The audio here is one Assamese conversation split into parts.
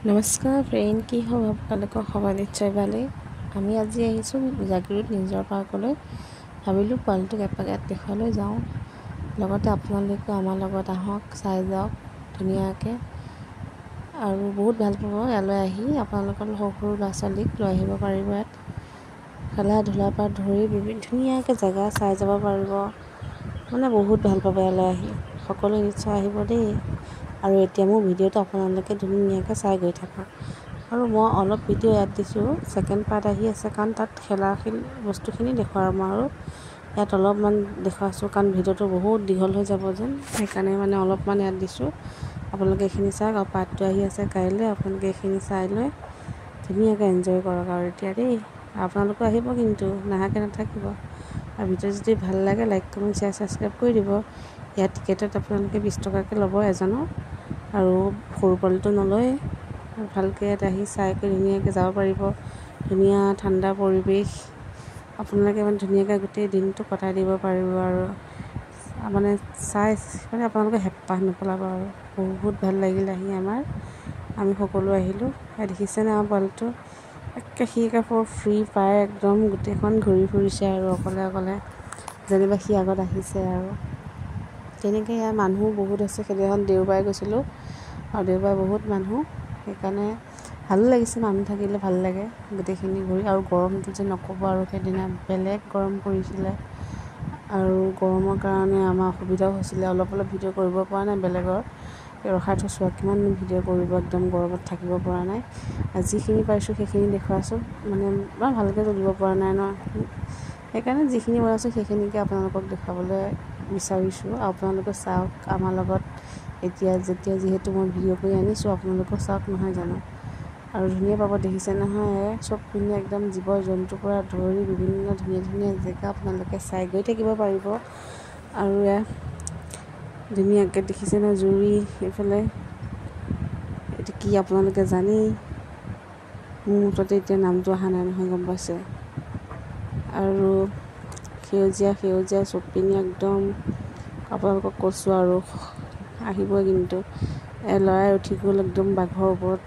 নমস্কাৰ ফ্ৰেণ্ড, কি হ'ব আপোনালোকৰ খবৰ নিশ্চয় ভালেই। আমি আজি আহিছোঁ জাগিৰোড নিজৰ পাৰ্কলৈ। ভাবিলোঁ পোৱালিটোক এপাক ইয়াত দেখুৱালৈ যাওঁ, লগতে আপোনালোকেও আমাৰ লগত আহক, চাই যাওক ধুনীয়াকৈ। আৰু বহুত ভাল পাব ইয়ালৈ আহি। আপোনালোকৰ সৰু সৰু ল'ৰা ছোৱালীক লৈ আহিব পাৰিব। ইয়াত খেলা ধূলাৰ পৰা ধৰি ধুনীয়াকৈ জেগা চাই যাব পাৰিব। মানে বহুত ভাল পাব ইয়ালৈ আহি। সকলোৱে নিশ্চয় আহিব দেই। আৰু এতিয়া মোৰ ভিডিঅ'টো আপোনালোকে ধুনীয়াকৈ চাই গৈ থাকক। আৰু মই অলপ ভিডিঅ' ইয়াত দিছোঁ, ছেকেণ্ড পাৰ্ট আহি আছে, কাৰণ তাত খেলাখিনি বস্তুখিনি দেখুৱাম আৰু ইয়াত অলপমান দেখুৱাইছোঁ, কাৰণ ভিডিঅ'টো বহুত দীঘল হৈ যাব যেন, সেইকাৰণে মানে অলপমান ইয়াত দিছোঁ। আপোনালোকে এইখিনি চাওক। আৰু পাৰ্টটো আহি আছে কাইলৈ। আপোনালোকে এইখিনি চাই লৈ ধুনীয়াকৈ এনজয় কৰক। আৰু এতিয়া দেই, আপোনালোকেও আহিব কিন্তু, নাহাকৈ নাথাকিব। আৰু ভিডিঅ' যদি ভাল লাগে লাইক কমেণ্ট শ্বেয়াৰ ছাবস্ক্ৰাইব কৰি দিব। ইয়াত টিকেটত আপোনালোকে 20 টকাকৈ ল'ব এজনৰ, আৰু সৰু পোৱালিটো নলয়। ভালকৈ ইয়াত আহি চাই কৰি ধুনীয়াকৈ যাব পাৰিব। ধুনীয়া ঠাণ্ডা পৰিৱেশ, আপোনালোকে মানে ধুনীয়াকৈ গোটেই দিনটো কটাই দিব পাৰিব। আৰু মানে চাই মানে আপোনালোকে হেঁপাহ নপলাব। আৰু বহুত ভাল লাগিল আহি আমি সকলো আহিলোঁ। দেখিছেনে আমাৰ পোৱালিটো সি ফ্ৰী পায় একদম গোটেইখন ঘূৰি ফুৰিছে আৰু অকলে যেনিবা সি আগত আহিছে। আৰু তেনেকৈ ইয়াৰ মানুহো বহুত আছে। সেইদিনাখন দেওবাৰে গৈছিলোঁ, আৰু দেওবাৰে বহুত মানুহ, সেইকাৰণে ভালো লাগিছে। মানুহ থাকিলে ভাল লাগে গোটেইখিনি ঘূৰি। আৰু গৰমটো যে নক'ব, আৰু সেইদিনা বেলেগ গৰম পৰিছিলে। আৰু গৰমৰ কাৰণে আমাৰ অসুবিধাও হৈছিলে। অলপ ভিডিঅ' কৰিব পৰা নাই, বেলেগৰ ৰখাই থৈছোঁ। আৰু কিমান ভিডিঅ' কৰিব, একদম গৰমত থাকিব পৰা নাই। যিখিনি পাৰিছোঁ সেইখিনি দেখুৱাইছোঁ। মানে ইমান ভালকৈ তুলিব পৰা নাই ন, সেইকাৰণে যিখিনি বনাইছোঁ সেইখিনিকে আপোনালোকক দেখুৱাবলৈ বিচাৰিছোঁ। আপোনালোকে চাওক আমাৰ লগত। এতিয়া যিহেতু মই ভিডিঅ' কৰি আনিছোঁ, আপোনালোকেও চাওক নহয় জানো। আৰু ধুনীয়া পাব। দেখিছে নহয়, চব পিনে একদম জীৱ জন্তুৰ পৰা ধৰি বিভিন্ন ধুনীয়া ধুনীয়া জেগা আপোনালোকে চাই গৈ থাকিব পাৰিব। আৰু ধুনীয়াকৈ দেখিছে নহয় জুৰি, এইফালে এইটো কি আপোনালোকে জানেই। মোৰ মুঠতে এতিয়া নামটো অহা নাই নহয়, গম পাইছে। আৰু সেউজীয়া চব পিনে একদম আপোনালোকক কৈছোঁ। আৰু আহিবই কিন্তু। ল'ৰাই উঠি গ'ল একদম বাঘৰ ওপৰত,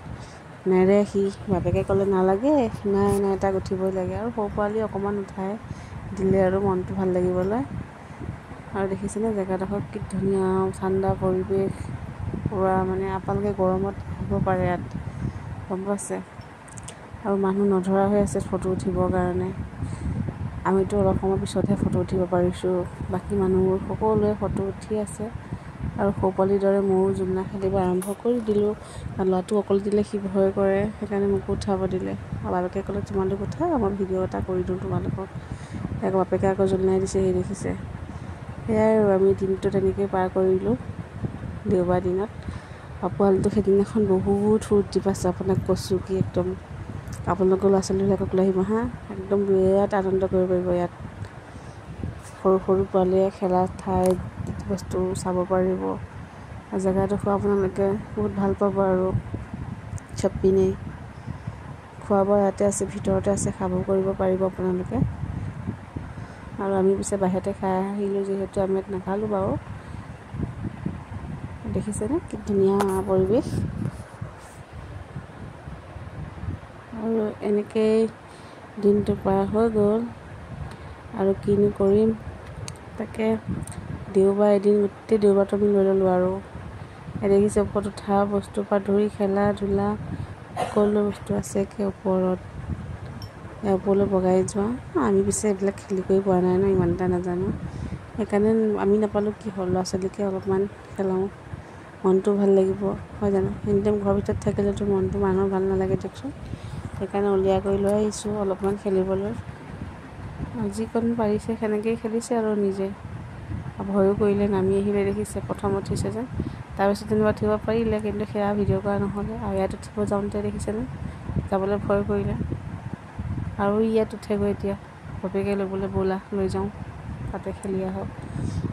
নেৰে সি। বাপেকে ক'লে নালাগে, নাই তাক উঠিবই লাগে। আৰু সৰু পোৱালি অকণমান উঠাই দিলে আৰু মনটো ভাল লাগিবলৈ। আৰু দেখিছেনে জেগাডোখৰ কি ধুনীয়া ঠাণ্ডা পৰিৱেশ পূৰা। মানে আপোনালোকে গৰমত আহিব পাৰে ইয়াত, গম পাইছে। আৰু মানুহ নধৰা হৈ আছে ফটো উঠিবৰ কাৰণে। আমিতো অলপ সময় পিছতহে ফটো উঠিব পাৰিছোঁ। বাকী মানুহবোৰ সকলোৱে ফটো উঠি আছে। আৰু সৰু পোৱালিৰ দৰে ময়ো জুলনা খেলিব আৰম্ভ কৰি দিলোঁ। ল'ৰাটো অকলে দিলে সি ভয় কৰে, সেইকাৰণে মোকো উঠাব দিলে। আৰু বাপেকে ক'লে তোমালোক উঠা, মই ভিডিঅ' এটা কৰি দিওঁ তোমালোকক। বাপেকে আকৌ জুলনাই দিছে, সি দেখিছে। সেয়াই আৰু আমি দিনটো তেনেকৈ পাৰ কৰিলোঁ দেওবাৰ দিনত। আৰু পোৱালিটো সেইদিনাখন বহুত ফূৰ্তি পাইছে, আপোনাক কৈছোঁ কি একদম। আপোনালোকৰ ল'ৰা ছোৱালীবিলাকক লৈ আহিব হা, একদম বিৰাট আনন্দ কৰিব পাৰিব ইয়াত। সৰু পোৱালীয়ে খেলা ঠাই বস্তু চাব পাৰিব। জেগাডোখৰ আপোনালোকে বহুত ভাল পাব। আৰু চব পিনে খোৱা বোৱা ইয়াতে আছে, ভিতৰতে আছে, খাব কৰিব পাৰিব আপোনালোকে। আৰু আমি পিছে বাহিৰতে খাই আহিলোঁ, যিহেতু আমি ইয়াত নাখালোঁ বাৰু। দেখিছেনে কি ধুনীয়া পৰিৱেশ। আৰু এনেকৈয়ে দিনটো পাৰ হৈ গ'ল। আৰু কিনো কৰিম, তাকে দেওবাৰ এদিন গোটেই দেওবাৰটো আমি লৈ ল'লোঁ। আৰু দেখিছে ওপৰত উঠা বস্তুৰ পৰা ধৰি খেলা ধূলা সকলো বস্তু আছে একে ওপৰত। ওপৰলৈ বগাই যোৱা। আমি পিছে এইবিলাক খেলি কৰি পোৱা নাই ন, ইমান এটা নাজানো। সেইকাৰণে আমি নাপালোঁ কি হ'ল, ল'ৰা ছোৱালীকে অলপমান খেলাওঁ, মনটো ভাল লাগিব, হয় জানো। এনিটাইম ঘৰৰ ভিতৰত থাকিলেতো মনটো মানুহৰ ভাল নালাগে দিয়কচোন। সেইকাৰণে উলিয়াই কৰি লৈ আহিছোঁ অলপমান খেলিবলৈ। যিকণ পাৰিছে সেনেকৈয়ে খেলিছে আৰু নিজে। ভয়ো কৰিলে, নামি আহিলে। দেখিছে প্ৰথম উঠিছে যে, তাৰপিছত যেনিবা উঠিব পাৰিলে, কিন্তু সেয়া ভিডিঅ' কৰা নহ'লে। আৰু ইয়াত উঠিব যাওঁতে দেখিছেনে, যাবলৈ ভয় কৰিলে। আৰু ইয়াত উঠেগৈ এতিয়া, বাপেকে ল'বলৈ ব'লা লৈ যাওঁ, তাতে খেলি আহক।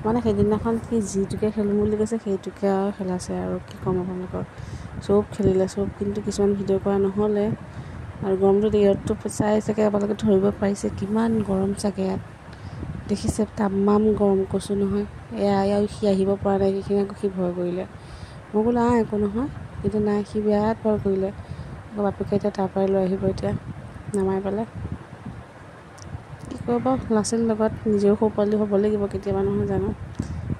মানে সেইদিনাখন সি যিটোকে খেলিম বুলি কৈছে সেইটোকে আৰু খেলাইছে। আৰু কি ক'ম আপোনালোকক, চব খেলিলে চব, কিন্তু কিছুমান ভিডিঅ' কৰা নহ'লে। আৰু গৰমটো ইয়াততো চাই চাগে আপোনালোকে ধৰিব পাৰিছে কিমান গৰম চাগে ইয়াত। দেখিছে তামাম গৰম, কৈছোঁ নহয়। সি আহিব পৰা নাই, সেইখিনি আকৌ সি ভয় কৰিলে। মই বোলো একো নহয়, কিন্তু নাই, সি বিৰাট ভয় কৰিলে। আকৌ বাপেকে এতিয়া তাৰ পৰাই লৈ আহিব এতিয়া নমাই পেলাই। কি কৰিব, ল'ৰা ছোৱালীৰ লগত নিজেও সৰু পোৱালি হ'ব লাগিব কেতিয়াবা, নহয় জানো।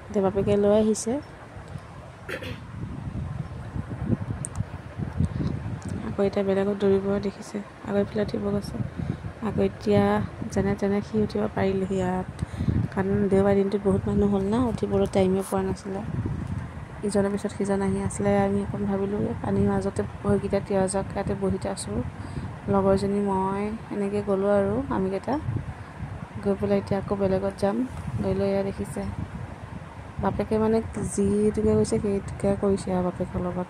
এতিয়া বাপেকে লৈ আহিছে। আকৌ এতিয়া বেলেগত দৌৰিব দেখিছে, আকৌ এইফালে উঠিব গৈছে। আকৌ এতিয়া যেনে তেনে সি উঠিব পাৰিলেহি ইয়াত, কাৰণ দেওবাৰ দিনটোত বহুত মানুহ হ'ল না, উঠিবলৈ টাইমে পোৱা নাছিলে। ইজনৰ পিছত সিজন আহি আছিলে। আমি অকণ ভাবিলোঁ পানীৰ মাজতে সেইকেইটা তিয় যাওক, ইয়াতে বহি আছোঁ, লগৰজনী মই এনেকৈ গ'লোঁ আৰু আমিকেইটা গৈ পেলাই এতিয়া আকৌ বেলেগত যাম। লৈ এয়া দেখিছে, বাপেকে মানে যিটোকে কৈছে সেইটোকে কৰিছে আৰু বাপেকৰ লগত।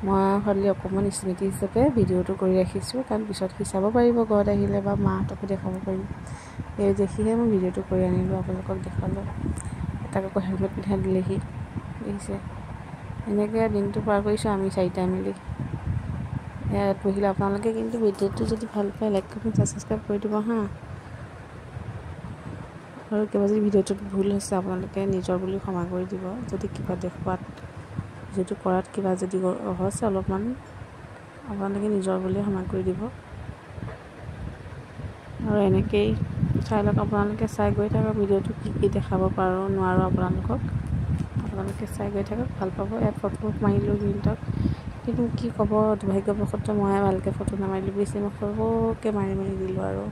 মই খালি অকণমান স্মৃতি হিচাপে ভিডিঅ'টো কৰি ৰাখিছোঁ, কাৰণ পিছত সি চাব পাৰিব ঘৰত আহিলে, বা মাহঁতকো দেখাব পাৰিম। এই দেখিহে মই ভিডিঅ'টো কৰি আনিলোঁ, আপোনালোকক দেখালোঁ। তাক আকৌ হেলমেট পিন্ধাই দিলেহি, দেখিছে। এনেকৈ দিনটো পাৰ কৰিছোঁ আমি চাৰিটা মিলি। ইয়াত বহিলে আপোনালোকে কিন্তু ভিডিঅ'টো যদি ভাল পায় লাইক কমেণ্ট ছাবস্ক্ৰাইব কৰি দিব হা। আৰু কিবা যদি ভিডিঅ'টোত ভুল হৈছে আপোনালোকে নিজৰ বুলি ক্ষমা কৰি দিব। যদি কিবা দেখুৱাত যিটো কৰাত কিবা যদি হৈছে অলপমান, আপোনালোকে নিজৰ বুলিয়ে ক্ষমা কৰি দিব। আৰু এনেকেই চাই লওক, আপোনালোকে চাই গৈ থাকক ভিডিঅ'টো কি কি দেখাব পাৰোঁ নোৱাৰোঁ আপোনালোকে চাই গৈ থাকক, ভাল পাব। ইয়াত ফটো মাৰিলোঁ সিহঁতক, কিন্তু কি ক'ব, দুৰ্ভাগ্যবশতঃ ময়ে ভালকৈ ফটো নামাৰিলোঁ, বেছি মই সৰুকৈ মাৰি দিলোঁ। আৰু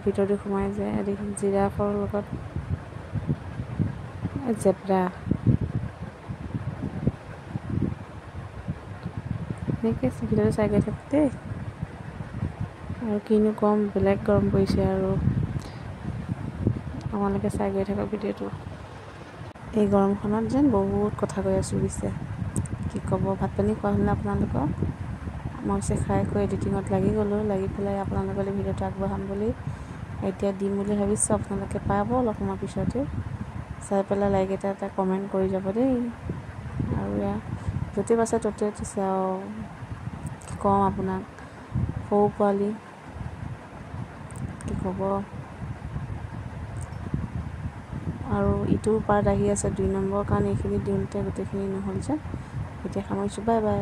ভিতৰতে সোমাই যায় দেখোন জিৰাফৰ লগত জেব্ৰা, এনেকৈ ভিডিঅ'টো চাই গৈ থাকক দেই। আৰু কিনো ক'ম, বেলেগ গৰম পৰিছে আৰু আপোনালোকে চাই গৈ থাকক ভিডিঅ'টো। এই গৰমখনত যেন বহুত কথা কৈ আছোঁ বুজিছে, কি ক'ব। ভাত পানী খোৱা হ'লে আপোনালোকৰ? মই পিছে খাই কৈ এডিটিঙত লাগি গ'লোঁ, লাগি পেলাই আপোনালোকলৈ ভিডিঅ'টো আগবঢ়াম বুলি এতিয়া দিম বুলি ভাবিছোঁ। আপোনালোকে পাব অলপ সময় পিছতে। চাই পেলাই লাইক এটা কমেণ্ট কৰি যাব দেই। আৰু এয়া য'তে পাইছে ত'তে উঠিছে আৰু কি ক'ম আপোনাক, সৰু পোৱালি, কি ক'ব। আৰু ইটোৰ পাৰ্ট আহি আছে 2 নম্বৰ, কাৰণ এইখিনি দিওঁতে গোটেইখিনি নহ'ল যে। এতিয়া সামৰিছোঁ, বাই বাই।